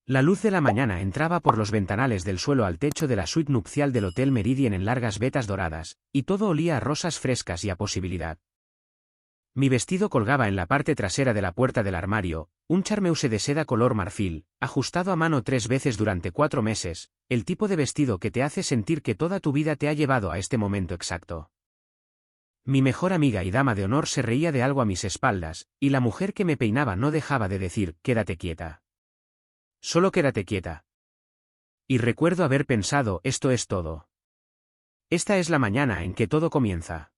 La luz de la mañana entraba por los ventanales del suelo al techo de la suite nupcial del Hotel Meridien en largas vetas doradas, y todo olía a rosas frescas y a posibilidad. Mi vestido colgaba en la parte trasera de la puerta del armario, un charmeuse de seda color marfil, ajustado a mano 3 veces durante 4 meses, el tipo de vestido que te hace sentir que toda tu vida te ha llevado a este momento exacto. Mi mejor amiga y dama de honor se reía de algo a mis espaldas, y la mujer que me peinaba no dejaba de decir, quédate quieta. Solo quédate quieta. Y recuerdo haber pensado, esto es todo. Esta es la mañana en que todo comienza.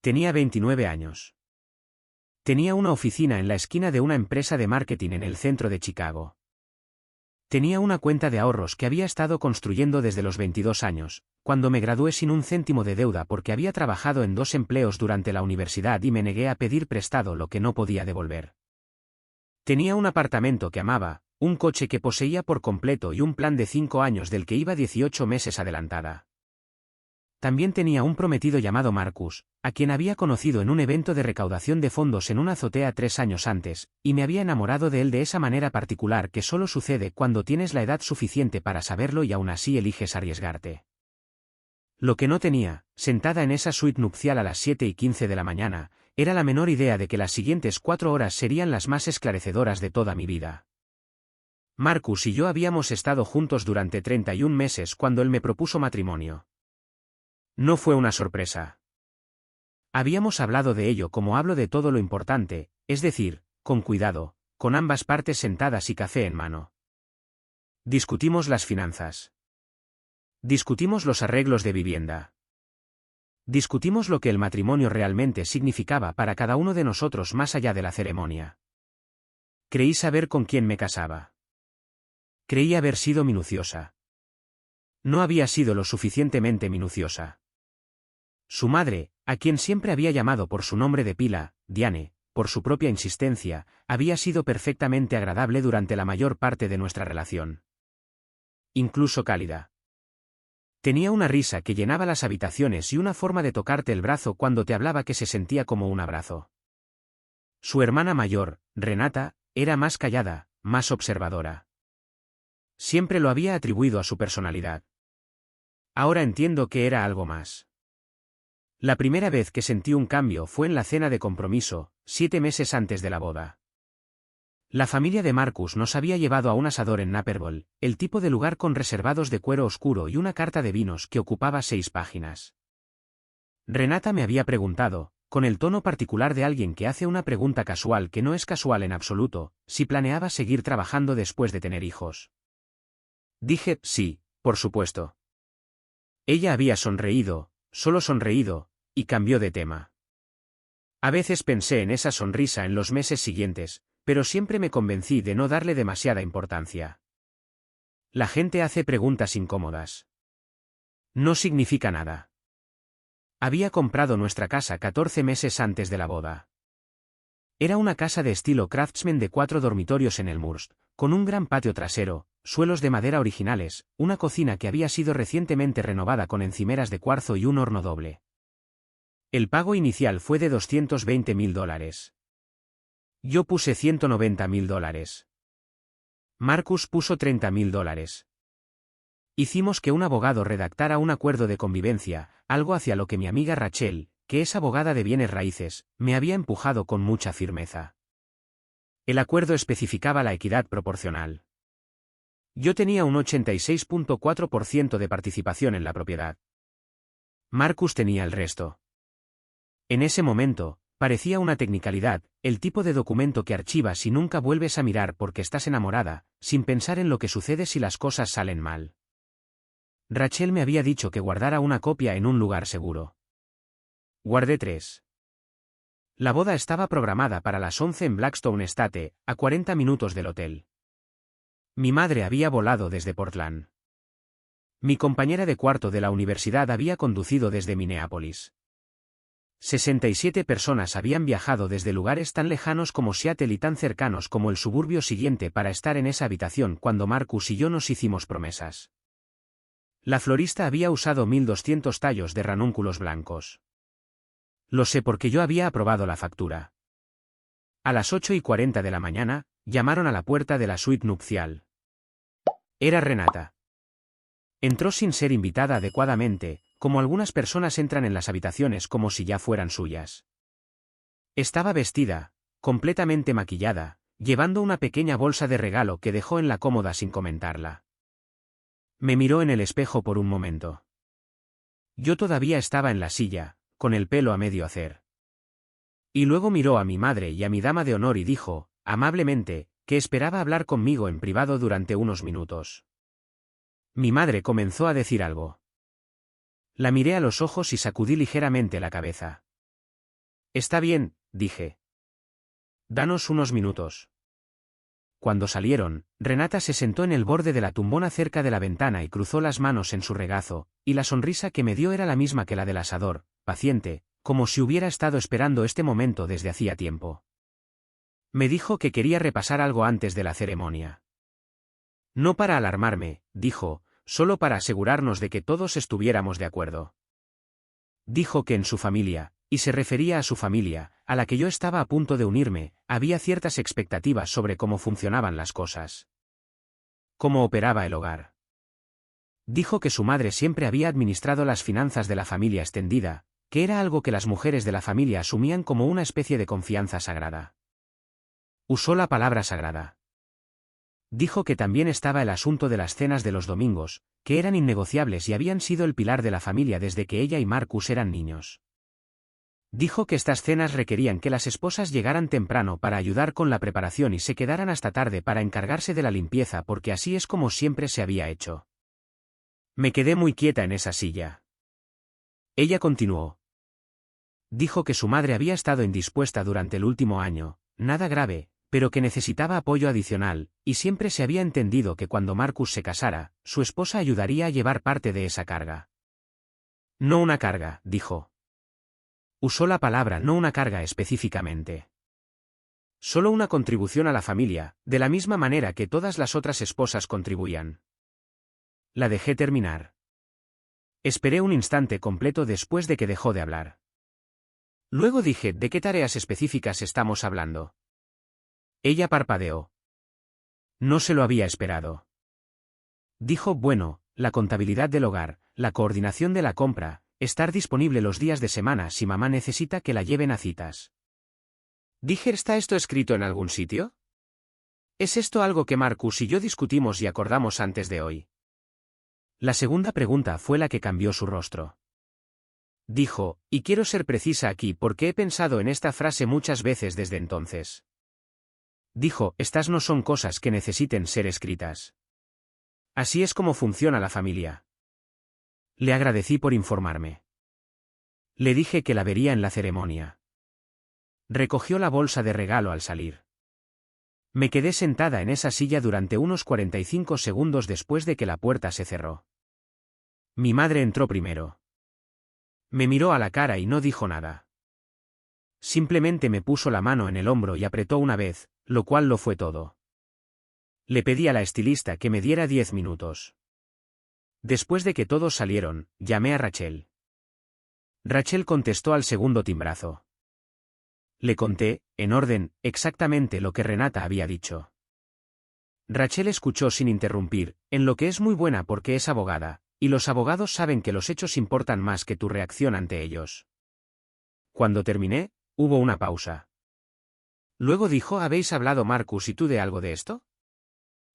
Tenía 29 años. Tenía una oficina en la esquina de una empresa de marketing en el centro de Chicago. Tenía una cuenta de ahorros que había estado construyendo desde los 22 años, cuando me gradué sin un céntimo de deuda porque había trabajado en 2 empleos durante la universidad y me negué a pedir prestado lo que no podía devolver. Tenía un apartamento que amaba, un coche que poseía por completo y un plan de 5 años del que iba 18 meses adelantada. También tenía un prometido llamado Marcus, a quien había conocido en un evento de recaudación de fondos en una azotea 3 años antes, y me había enamorado de él de esa manera particular que solo sucede cuando tienes la edad suficiente para saberlo y aún así eliges arriesgarte. Lo que no tenía, sentada en esa suite nupcial a las 7:15 de la mañana, era la menor idea de que las siguientes 4 horas serían las más esclarecedoras de toda mi vida. Marcus y yo habíamos estado juntos durante 31 meses cuando él me propuso matrimonio. No fue una sorpresa. Habíamos hablado de ello como hablo de todo lo importante, es decir, con cuidado, con ambas partes sentadas y café en mano. Discutimos las finanzas. Discutimos los arreglos de vivienda. Discutimos lo que el matrimonio realmente significaba para cada uno de nosotros más allá de la ceremonia. Creí saber con quién me casaba. Creí haber sido minuciosa. No había sido lo suficientemente minuciosa. Su madre, a quien siempre había llamado por su nombre de pila, Diane, por su propia insistencia, había sido perfectamente agradable durante la mayor parte de nuestra relación. Incluso cálida. Tenía una risa que llenaba las habitaciones y una forma de tocarte el brazo cuando te hablaba que se sentía como un abrazo. Su hermana mayor, Renata, era más callada, más observadora. Siempre lo había atribuido a su personalidad. Ahora entiendo que era algo más. La primera vez que sentí un cambio fue en la cena de compromiso, 7 meses antes de la boda. La familia de Marcus nos había llevado a un asador en Naperville, el tipo de lugar con reservados de cuero oscuro y una carta de vinos que ocupaba 6 páginas. Renata me había preguntado, con el tono particular de alguien que hace una pregunta casual que no es casual en absoluto, si planeaba seguir trabajando después de tener hijos. Dije, sí, por supuesto. Ella había sonreído, solo sonreído, y cambió de tema. A veces pensé en esa sonrisa en los meses siguientes, pero siempre me convencí de no darle demasiada importancia. La gente hace preguntas incómodas. No significa nada. Había comprado nuestra casa 14 meses antes de la boda. Era una casa de estilo craftsman de 4 dormitorios en Elmhurst, con un gran patio trasero, suelos de madera originales, una cocina que había sido recientemente renovada con encimeras de cuarzo y un horno doble. El pago inicial fue de $220,000. Yo puse $190,000. Marcus puso $30,000. Hicimos que un abogado redactara un acuerdo de convivencia, algo hacia lo que mi amiga Rachel, que es abogada de bienes raíces, me había empujado con mucha firmeza. El acuerdo especificaba la equidad proporcional. Yo tenía un 86.4% de participación en la propiedad. Marcus tenía el resto. En ese momento, parecía una tecnicalidad, el tipo de documento que archivas y nunca vuelves a mirar porque estás enamorada, sin pensar en lo que sucede si las cosas salen mal. Rachel me había dicho que guardara una copia en un lugar seguro. Guardé 3. La boda estaba programada para las 11 en Blackstone Estate, a 40 minutos del hotel. Mi madre había volado desde Portland. Mi compañera de cuarto de la universidad había conducido desde Minneapolis. 67 personas habían viajado desde lugares tan lejanos como Seattle y tan cercanos como el suburbio siguiente para estar en esa habitación cuando Marcus y yo nos hicimos promesas. La florista había usado 1.200 tallos de ranúnculos blancos. Lo sé porque yo había aprobado la factura. A las 8:40 de la mañana, llamaron a la puerta de la suite nupcial. Era Renata. Entró sin ser invitada adecuadamente, como algunas personas entran en las habitaciones como si ya fueran suyas. Estaba vestida, completamente maquillada, llevando una pequeña bolsa de regalo que dejó en la cómoda sin comentarla. Me miró en el espejo por un momento. Yo todavía estaba en la silla, con el pelo a medio hacer. Y luego miró a mi madre y a mi dama de honor y dijo, amablemente, que esperaba hablar conmigo en privado durante unos minutos. Mi madre comenzó a decir algo. La miré a los ojos y sacudí ligeramente la cabeza. Está bien, dije. Danos unos minutos. Cuando salieron, Renata se sentó en el borde de la tumbona cerca de la ventana y cruzó las manos en su regazo, y la sonrisa que me dio era la misma que la del asador, paciente, como si hubiera estado esperando este momento desde hacía tiempo. Me dijo que quería repasar algo antes de la ceremonia. No para alarmarme, dijo, solo para asegurarnos de que todos estuviéramos de acuerdo. Dijo que en su familia, y se refería a su familia, a la que yo estaba a punto de unirme, había ciertas expectativas sobre cómo funcionaban las cosas. Cómo operaba el hogar. Dijo que su madre siempre había administrado las finanzas de la familia extendida, que era algo que las mujeres de la familia asumían como una especie de confianza sagrada. Usó la palabra sagrada. Dijo que también estaba el asunto de las cenas de los domingos, que eran innegociables y habían sido el pilar de la familia desde que ella y Marcus eran niños. Dijo que estas cenas requerían que las esposas llegaran temprano para ayudar con la preparación y se quedaran hasta tarde para encargarse de la limpieza porque así es como siempre se había hecho. Me quedé muy quieta en esa silla. Ella continuó. Dijo que su madre había estado indispuesta durante el último año, nada grave, pero que necesitaba apoyo adicional, y siempre se había entendido que cuando Marcus se casara, su esposa ayudaría a llevar parte de esa carga. No una carga, dijo. Usó la palabra no una carga específicamente. Solo una contribución a la familia, de la misma manera que todas las otras esposas contribuían. La dejé terminar. Esperé un instante completo después de que dejó de hablar. Luego dije, ¿de qué tareas específicas estamos hablando? Ella parpadeó. No se lo había esperado. Dijo, bueno, la contabilidad del hogar, la coordinación de la compra, estar disponible los días de semana si mamá necesita que la lleven a citas. Dije, ¿está esto escrito en algún sitio? ¿Es esto algo que Marcus y yo discutimos y acordamos antes de hoy? La segunda pregunta fue la que cambió su rostro. Dijo, y quiero ser precisa aquí porque he pensado en esta frase muchas veces desde entonces. Dijo, estas no son cosas que necesiten ser escritas. Así es como funciona la familia. Le agradecí por informarme. Le dije que la vería en la ceremonia. Recogió la bolsa de regalo al salir. Me quedé sentada en esa silla durante unos 45 segundos después de que la puerta se cerró. Mi madre entró primero. Me miró a la cara y no dijo nada. Simplemente me puso la mano en el hombro y apretó una vez, lo cual lo fue todo. Le pedí a la estilista que me diera 10 minutos. Después de que todos salieron, llamé a Rachel. Rachel contestó al segundo timbrazo. Le conté, en orden, exactamente lo que Renata había dicho. Rachel escuchó sin interrumpir, en lo que es muy buena porque es abogada, y los abogados saben que los hechos importan más que tu reacción ante ellos. Cuando terminé, hubo una pausa. Luego dijo, ¿habéis hablado Marcus y tú de algo de esto?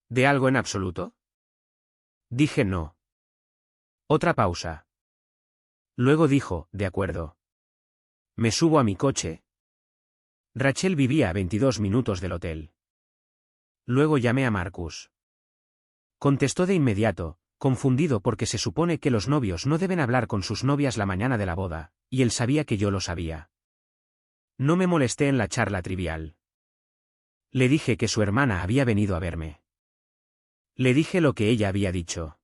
¿De algo en absoluto? Dije no. Otra pausa. Luego dijo, de acuerdo. Me subo a mi coche. Rachel vivía a 22 minutos del hotel. Luego llamé a Marcus. Contestó de inmediato, confundido porque se supone que los novios no deben hablar con sus novias la mañana de la boda, y él sabía que yo lo sabía. No me molesté en la charla trivial. Le dije que su hermana había venido a verme. Le dije lo que ella había dicho.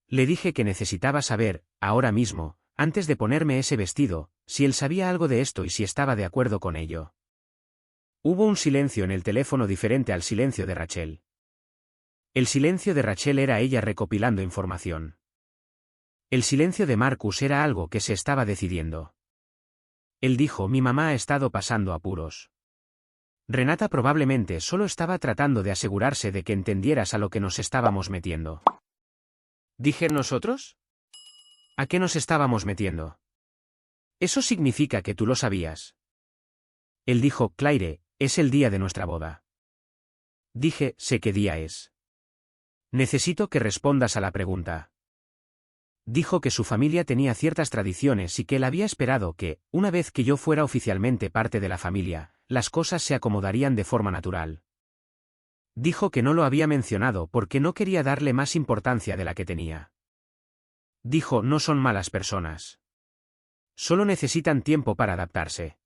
Le dije que necesitaba saber, ahora mismo, antes de ponerme ese vestido, si él sabía algo de esto y si estaba de acuerdo con ello. Hubo un silencio en el teléfono diferente al silencio de Rachel. El silencio de Rachel era ella recopilando información. El silencio de Marcus era algo que se estaba decidiendo. Él dijo, mi mamá ha estado pasando apuros. Renata probablemente solo estaba tratando de asegurarse de que entendieras a lo que nos estábamos metiendo. ¿Dije nosotros? ¿A qué nos estábamos metiendo? Eso significa que tú lo sabías. Él dijo, Claire, es el día de nuestra boda. Dije, sé qué día es. Necesito que respondas a la pregunta. Dijo que su familia tenía ciertas tradiciones y que él había esperado que, una vez que yo fuera oficialmente parte de la familia, las cosas se acomodarían de forma natural. Dijo que no lo había mencionado porque no quería darle más importancia de la que tenía. Dijo, no son malas personas. Solo necesitan tiempo para adaptarse.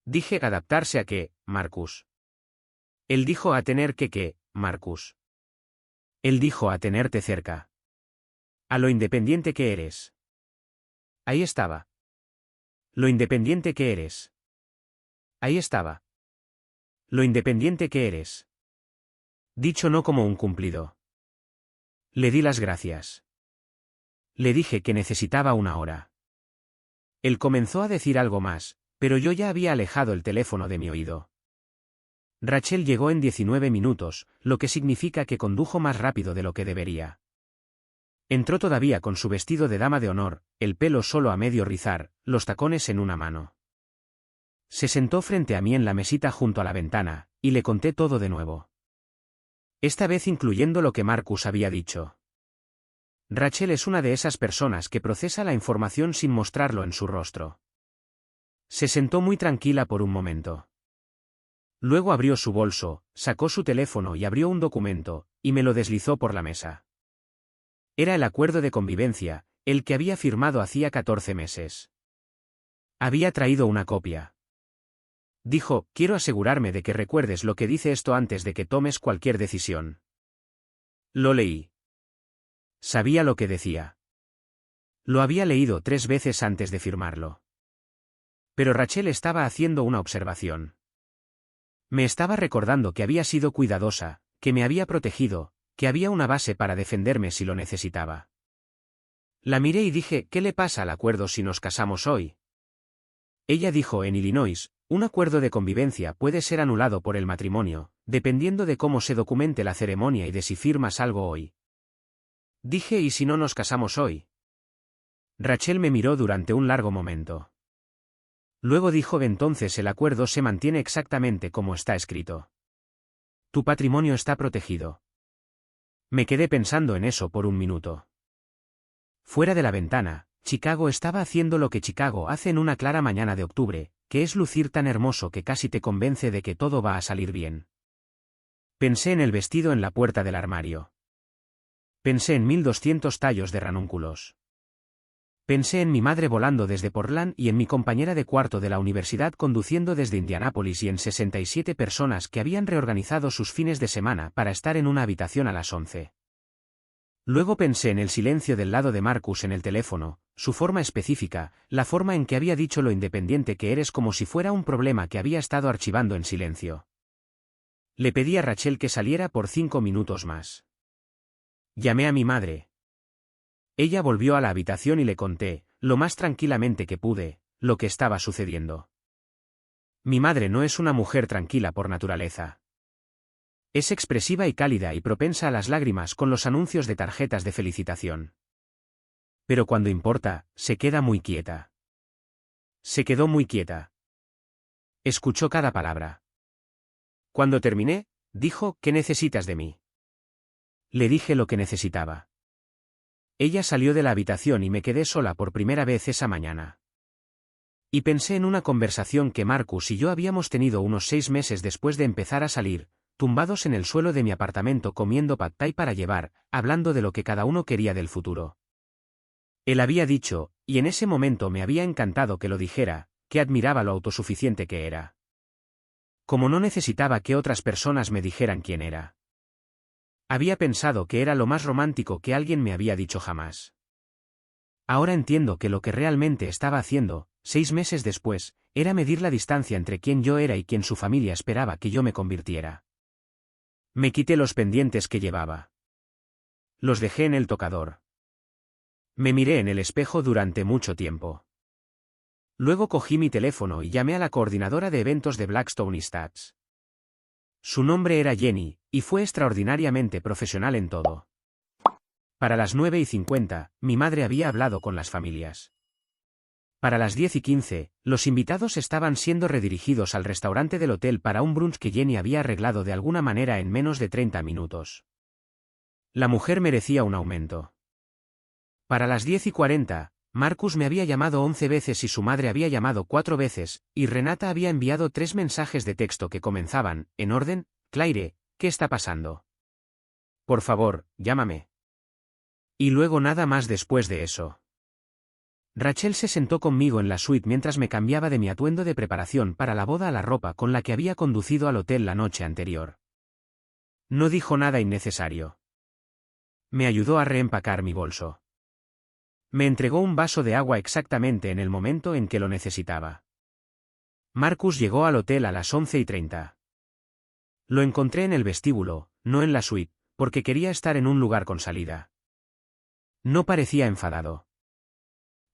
Dije, ¿adaptarse a qué, Marcus? Él dijo, a tener que, Marcus. Él dijo, a tenerte cerca. A lo independiente que eres. Ahí estaba. Lo independiente que eres. Ahí estaba. Lo independiente que eres. Dicho no como un cumplido. Le di las gracias. Le dije que necesitaba una hora. Él comenzó a decir algo más, pero yo ya había alejado el teléfono de mi oído. Rachel llegó en 19 minutos, lo que significa que condujo más rápido de lo que debería. Entró todavía con su vestido de dama de honor, el pelo solo a medio rizar, los tacones en una mano. Se sentó frente a mí en la mesita junto a la ventana, y le conté todo de nuevo. Esta vez incluyendo lo que Marcus había dicho. Rachel es una de esas personas que procesa la información sin mostrarlo en su rostro. Se sentó muy tranquila por un momento. Luego abrió su bolso, sacó su teléfono y abrió un documento, y me lo deslizó por la mesa. Era el acuerdo de convivencia, el que había firmado hacía 14 meses. Había traído una copia. Dijo, quiero asegurarme de que recuerdes lo que dice esto antes de que tomes cualquier decisión. Lo leí. Sabía lo que decía. Lo había leído 3 veces antes de firmarlo. Pero Rachel estaba haciendo una observación. Me estaba recordando que había sido cuidadosa, que me había protegido, que había una base para defenderme si lo necesitaba. La miré y dije, ¿qué le pasa al acuerdo si nos casamos hoy? Ella dijo, en Illinois, un acuerdo de convivencia puede ser anulado por el matrimonio, dependiendo de cómo se documente la ceremonia y de si firmas algo hoy. Dije, ¿y si no nos casamos hoy? Rachel me miró durante un largo momento. Luego dijo, entonces el acuerdo se mantiene exactamente como está escrito. Tu patrimonio está protegido. Me quedé pensando en eso por un minuto. Fuera de la ventana, Chicago estaba haciendo lo que Chicago hace en una clara mañana de octubre, que es lucir tan hermoso que casi te convence de que todo va a salir bien. Pensé en el vestido en la puerta del armario. Pensé en 1200 tallos de ranúnculos. Pensé en mi madre volando desde Portland y en mi compañera de cuarto de la universidad conduciendo desde Indianápolis y en 67 personas que habían reorganizado sus fines de semana para estar en una habitación a las 11. Luego pensé en el silencio del lado de Marcus en el teléfono, su forma específica, la forma en que había dicho lo independiente que eres como si fuera un problema que había estado archivando en silencio. Le pedí a Rachel que saliera por 5 minutos más. Llamé a mi madre. Ella volvió a la habitación y le conté, lo más tranquilamente que pude, lo que estaba sucediendo. Mi madre no es una mujer tranquila por naturaleza. Es expresiva y cálida y propensa a las lágrimas con los anuncios de tarjetas de felicitación. Pero cuando importa, se queda muy quieta. Se quedó muy quieta. Escuchó cada palabra. Cuando terminé, dijo, ¿qué necesitas de mí? Le dije lo que necesitaba. Ella salió de la habitación y me quedé sola por primera vez esa mañana. Y pensé en una conversación que Marcus y yo habíamos tenido unos 6 meses después de empezar a salir, tumbados en el suelo de mi apartamento comiendo pad thai para llevar, hablando de lo que cada uno quería del futuro. Él había dicho, y en ese momento me había encantado que lo dijera, que admiraba lo autosuficiente que era. Como no necesitaba que otras personas me dijeran quién era. Había pensado que era lo más romántico que alguien me había dicho jamás. Ahora entiendo que lo que realmente estaba haciendo, 6 meses después, era medir la distancia entre quien yo era y quien su familia esperaba que yo me convirtiera. Me quité los pendientes que llevaba. Los dejé en el tocador. Me miré en el espejo durante mucho tiempo. Luego cogí mi teléfono y llamé a la coordinadora de eventos de Blackstone Stats. Su nombre era Jenny, y fue extraordinariamente profesional en todo. Para las 9:50, mi madre había hablado con las familias. Para las 10:15, los invitados estaban siendo redirigidos al restaurante del hotel para un brunch que Jenny había arreglado de alguna manera en menos de 30 minutos. La mujer merecía un aumento. Para las 10:40, Marcus me había llamado 11 veces y su madre había llamado 4 veces, y Renata había enviado 3 mensajes de texto que comenzaban, en orden: Claire, ¿qué está pasando? Por favor, llámame. Y luego nada más después de eso. Rachel se sentó conmigo en la suite mientras me cambiaba de mi atuendo de preparación para la boda a la ropa con la que había conducido al hotel la noche anterior. No dijo nada innecesario. Me ayudó a reempacar mi bolso. Me entregó un vaso de agua exactamente en el momento en que lo necesitaba. Marcus llegó al hotel a las 11:30. Lo encontré en el vestíbulo, no en la suite, porque quería estar en un lugar con salida. No parecía enfadado.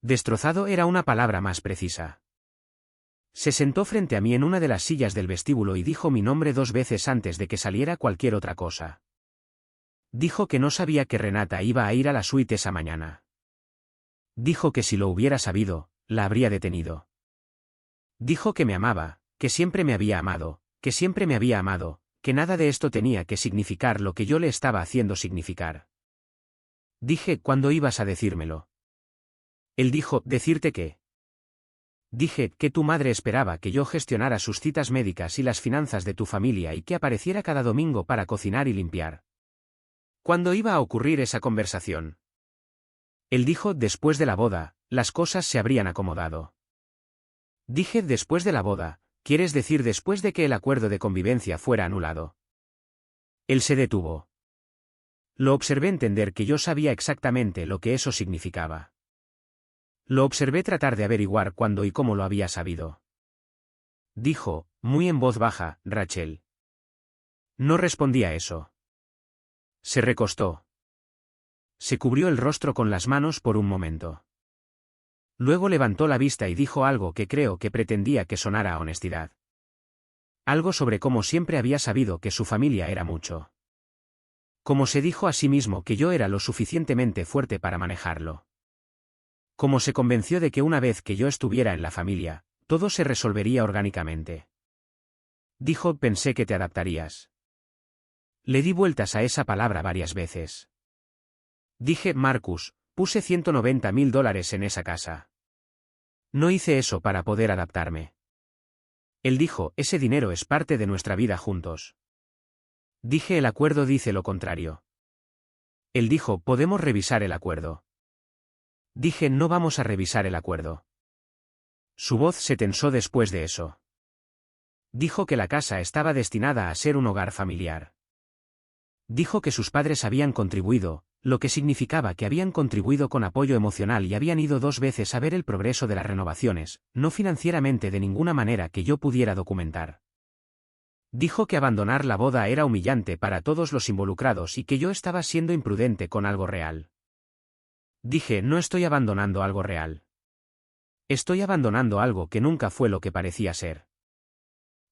Destrozado era una palabra más precisa. Se sentó frente a mí en una de las sillas del vestíbulo y dijo mi nombre 2 veces antes de que saliera cualquier otra cosa. Dijo que no sabía que Renata iba a ir a la suite esa mañana. Dijo que si lo hubiera sabido, la habría detenido. Dijo que me amaba, que siempre me había amado, que siempre me había amado, que nada de esto tenía que significar lo que yo le estaba haciendo significar. Dije, ¿cuándo ibas a decírmelo? Él dijo, ¿decirte qué? Dije, que tu madre esperaba que yo gestionara sus citas médicas y las finanzas de tu familia y que apareciera cada domingo para cocinar y limpiar. ¿Cuándo iba a ocurrir esa conversación? Él dijo, después de la boda, las cosas se habrían acomodado. Dije, después de la boda, ¿quieres decir después de que el acuerdo de convivencia fuera anulado? Él se detuvo. Lo observé entender que yo sabía exactamente lo que eso significaba. Lo observé tratar de averiguar cuándo y cómo lo había sabido. Dijo, muy en voz baja, Rachel. No respondí a eso. Se recostó. Se cubrió el rostro con las manos por un momento. Luego levantó la vista y dijo algo que creo que pretendía que sonara a honestidad. Algo sobre cómo siempre había sabido que su familia era mucho. Como se dijo a sí mismo que yo era lo suficientemente fuerte para manejarlo. Como se convenció de que una vez que yo estuviera en la familia, todo se resolvería orgánicamente. Dijo, pensé que te adaptarías. Le di vueltas a esa palabra varias veces. Dije, Marcus, puse $190,000 en esa casa. No hice eso para poder adaptarme. Él dijo, ese dinero es parte de nuestra vida juntos. Dije, el acuerdo dice lo contrario. Él dijo, podemos revisar el acuerdo. Dije, no vamos a revisar el acuerdo. Su voz se tensó después de eso. Dijo que la casa estaba destinada a ser un hogar familiar. Dijo que sus padres habían contribuido, lo que significaba que habían contribuido con apoyo emocional y habían ido 2 veces a ver el progreso de las renovaciones, no financieramente de ninguna manera que yo pudiera documentar. Dijo que abandonar la boda era humillante para todos los involucrados y que yo estaba siendo imprudente con algo real. Dije, no estoy abandonando algo real. Estoy abandonando algo que nunca fue lo que parecía ser.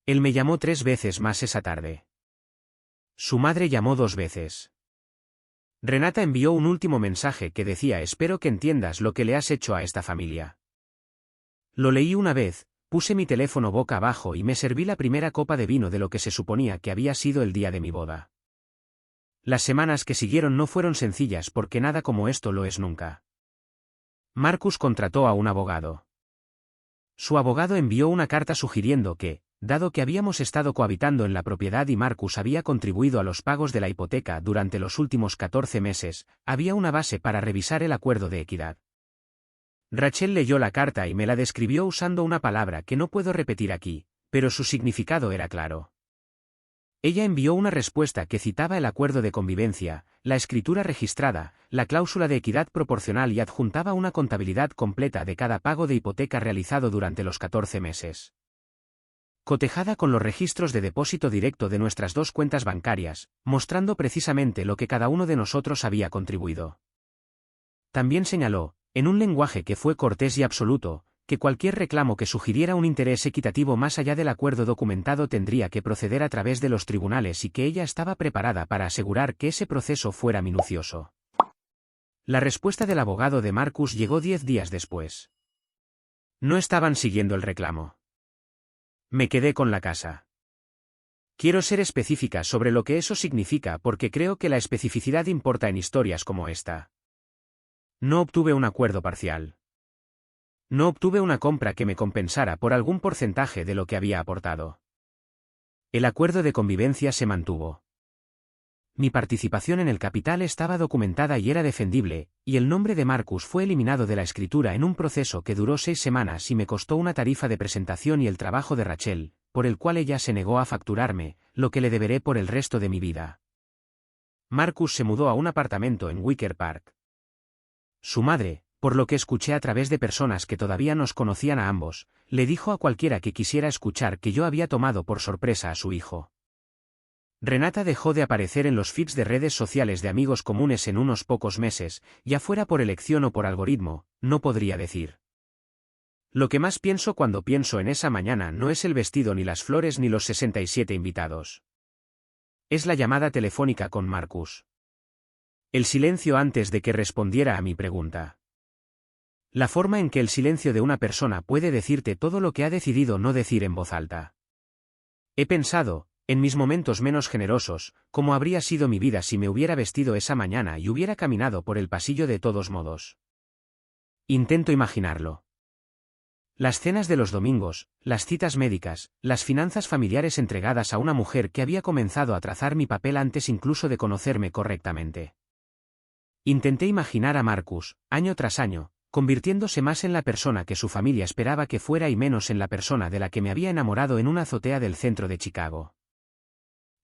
Él me llamó 3 veces más esa tarde. Su madre llamó 2 veces. Renata envió un último mensaje que decía, espero que entiendas lo que le has hecho a esta familia. Lo leí una vez, puse mi teléfono boca abajo y me serví la primera copa de vino de lo que se suponía que había sido el día de mi boda. Las semanas que siguieron no fueron sencillas porque nada como esto lo es nunca. Marcus contrató a un abogado. Su abogado envió una carta sugiriendo que, dado que habíamos estado cohabitando en la propiedad y Marcus había contribuido a los pagos de la hipoteca durante los últimos 14 meses, había una base para revisar el acuerdo de equidad. Rachel leyó la carta y me la describió usando una palabra que no puedo repetir aquí, pero su significado era claro. Ella envió una respuesta que citaba el acuerdo de convivencia, la escritura registrada, la cláusula de equidad proporcional y adjuntaba una contabilidad completa de cada pago de hipoteca realizado durante los 14 meses. Cotejada con los registros de depósito directo de nuestras 2 cuentas bancarias, mostrando precisamente lo que cada uno de nosotros había contribuido. También señaló, en un lenguaje que fue cortés y absoluto, que cualquier reclamo que sugiriera un interés equitativo más allá del acuerdo documentado tendría que proceder a través de los tribunales y que ella estaba preparada para asegurar que ese proceso fuera minucioso. La respuesta del abogado de Marcus llegó 10 días después. No estaban siguiendo el reclamo. Me quedé con la casa. Quiero ser específica sobre lo que eso significa porque creo que la especificidad importa en historias como esta. No obtuve un acuerdo parcial. No obtuve una compra que me compensara por algún porcentaje de lo que había aportado. El acuerdo de convivencia se mantuvo. Mi participación en el capital estaba documentada y era defendible, y el nombre de Marcus fue eliminado de la escritura en un proceso que duró 6 semanas y me costó una tarifa de presentación y el trabajo de Rachel, por el cual ella se negó a facturarme, lo que le deberé por el resto de mi vida. Marcus se mudó a un apartamento en Wicker Park. Su madre, por lo que escuché a través de personas que todavía nos conocían a ambos, le dijo a cualquiera que quisiera escuchar que yo había tomado por sorpresa a su hijo. Renata dejó de aparecer en los feeds de redes sociales de amigos comunes en unos pocos meses, ya fuera por elección o por algoritmo, no podría decir. Lo que más pienso cuando pienso en esa mañana no es el vestido ni las flores ni los 67 invitados. Es la llamada telefónica con Marcus. El silencio antes de que respondiera a mi pregunta. La forma en que el silencio de una persona puede decirte todo lo que ha decidido no decir en voz alta. He pensado, en mis momentos menos generosos, cómo habría sido mi vida si me hubiera vestido esa mañana y hubiera caminado por el pasillo de todos modos. Intento imaginarlo. Las cenas de los domingos, las citas médicas, las finanzas familiares entregadas a una mujer que había comenzado a trazar mi papel antes incluso de conocerme correctamente. Intenté imaginar a Marcus, año tras año, convirtiéndose más en la persona que su familia esperaba que fuera y menos en la persona de la que me había enamorado en una azotea del centro de Chicago.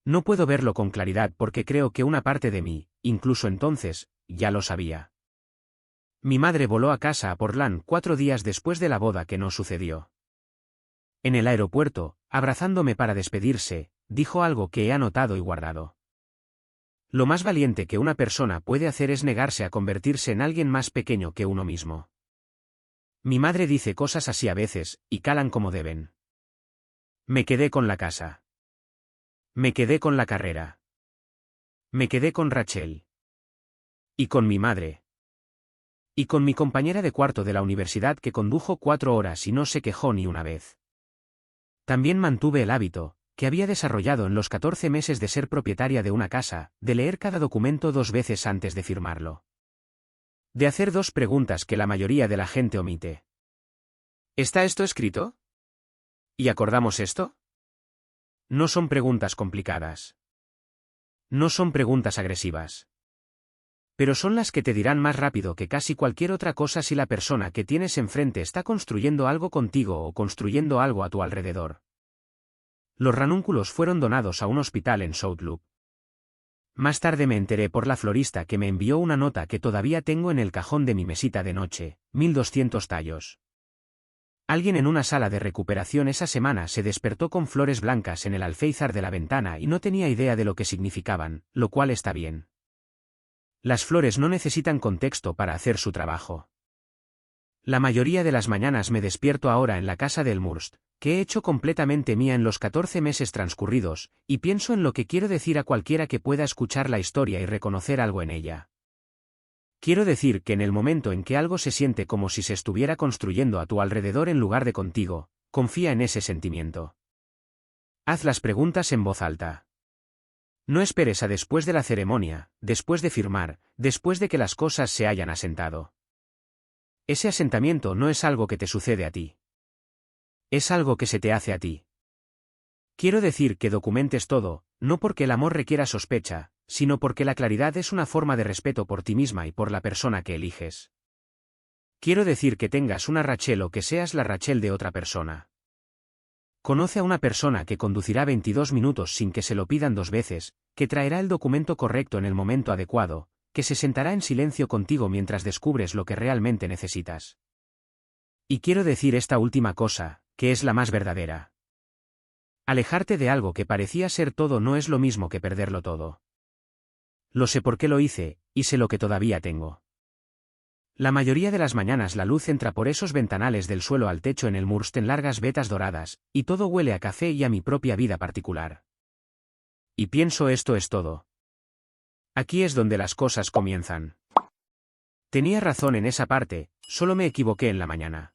No puedo verlo con claridad porque creo que una parte de mí, incluso entonces, ya lo sabía. Mi madre voló a casa a Portland 4 días después de la boda que no sucedió. En el aeropuerto, abrazándome para despedirse, dijo algo que he anotado y guardado. Lo más valiente que una persona puede hacer es negarse a convertirse en alguien más pequeño que uno mismo. Mi madre dice cosas así a veces, y calan como deben. Me quedé con la casa. Me quedé con la carrera. Me quedé con Rachel. Y con mi madre. Y con mi compañera de cuarto de la universidad que condujo 4 horas y no se quejó ni una vez. También mantuve el hábito, que había desarrollado en los 14 meses de ser propietaria de una casa, de leer cada documento 2 veces antes de firmarlo. De hacer 2 preguntas que la mayoría de la gente omite. ¿Está esto escrito? ¿Y acordamos esto? No son preguntas complicadas. No son preguntas agresivas. Pero son las que te dirán más rápido que casi cualquier otra cosa si la persona que tienes enfrente está construyendo algo contigo o construyendo algo a tu alrededor. Los ranúnculos fueron donados a un hospital en South Loop. Más tarde me enteré por la florista que me envió una nota que todavía tengo en el cajón de mi mesita de noche, 1200 tallos. Alguien en una sala de recuperación esa semana se despertó con flores blancas en el alféizar de la ventana y no tenía idea de lo que significaban, lo cual está bien. Las flores no necesitan contexto para hacer su trabajo. La mayoría de las mañanas me despierto ahora en la casa de Elmhurst, que he hecho completamente mía en los 14 meses transcurridos, y pienso en lo que quiero decir a cualquiera que pueda escuchar la historia y reconocer algo en ella. Quiero decir que en el momento en que algo se siente como si se estuviera construyendo a tu alrededor en lugar de contigo, confía en ese sentimiento. Haz las preguntas en voz alta. No esperes a después de la ceremonia, después de firmar, después de que las cosas se hayan asentado. Ese asentamiento no es algo que te sucede a ti. Es algo que se te hace a ti. Quiero decir que documentes todo, no porque el amor requiera sospecha, sino porque la claridad es una forma de respeto por ti misma y por la persona que eliges. Quiero decir que tengas una Rachel o que seas la Rachel de otra persona. Conoce a una persona que conducirá 22 minutos sin que se lo pidan 2 veces, que traerá el documento correcto en el momento adecuado, que se sentará en silencio contigo mientras descubres lo que realmente necesitas. Y quiero decir esta última cosa, que es la más verdadera. Alejarte de algo que parecía ser todo no es lo mismo que perderlo todo. Lo sé por qué lo hice, y sé lo que todavía tengo. La mayoría de las mañanas la luz entra por esos ventanales del suelo al techo en el Mursten, largas vetas doradas, y todo huele a café y a mi propia vida particular. Y pienso, esto es todo. Aquí es donde las cosas comienzan. Tenía razón en esa parte, solo me equivoqué en la mañana.